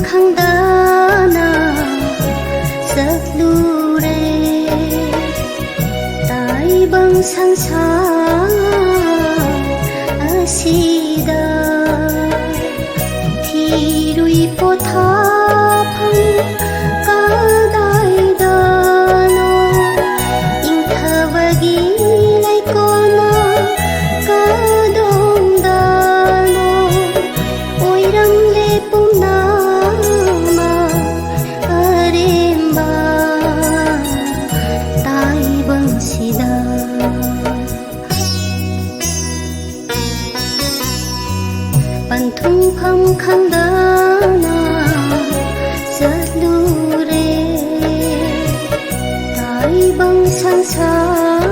khangdana saklure tai bang sangsar asida thirui pothapang kadai dano ingthabagi laikona kadong dano oiram le pumnama aremba tai bang sida panthung pham khangdana satlure tai bang sangsar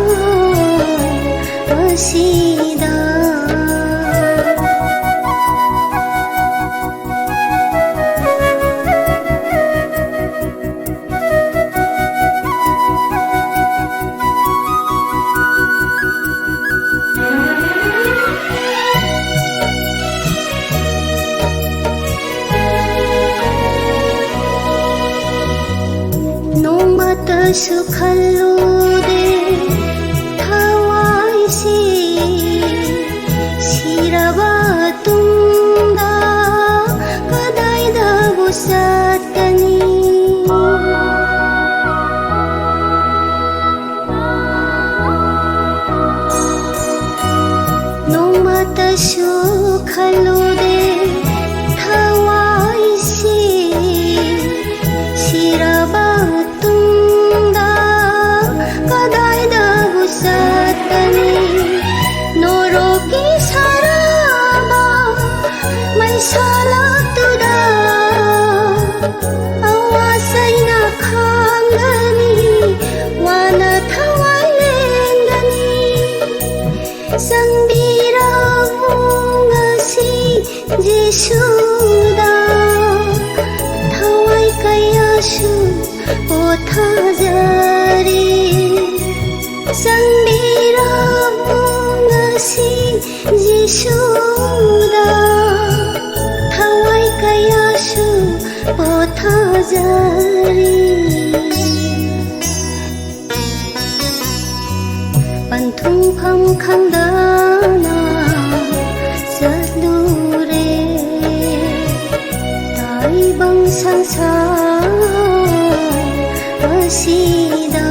asida nongmata sukhalude thawai si siraba tungda kadai da busatkani nongmata sukhalude thawai si siraba kadai da busatani noroki saraba mai sala tuda awasai na khangani wana thawai lengani sangbira ngasi jisuda thawai kayasu pothajari sangbira ngasi jisuda thawai kayasu pothajari panthung pham khangdana satlure tai bang sangsar asida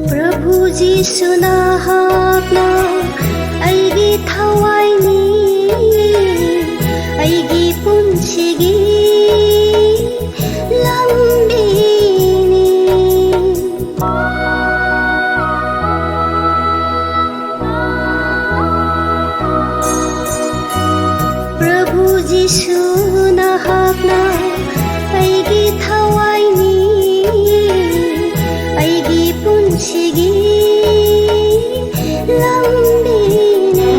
Prabhu Jishu नाहकना अइगी थवाइनी अइगी पुन्सिगी लम्बिनी Prabhu Jishu नाहकना अइगी थवाइनी अइगी पुन्सिगी lambini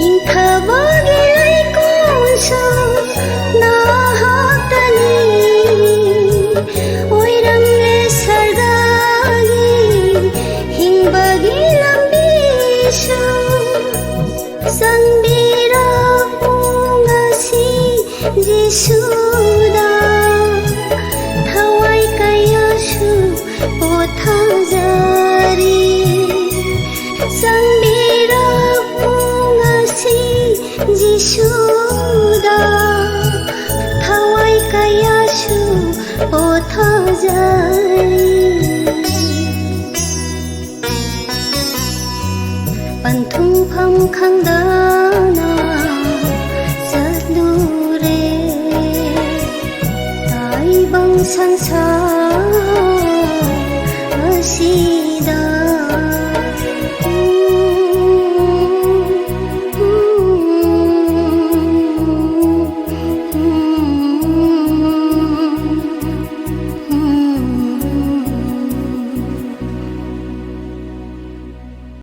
ingthabagi laikonsa nahaktani oiram le sargagi hingbagi lambisa sangbira ngasi jisuda thawai kayasu pothajari sangbira ngasi jisuda thawai kayasu pothajari panthung pham khangdana satlure tai bang sangsar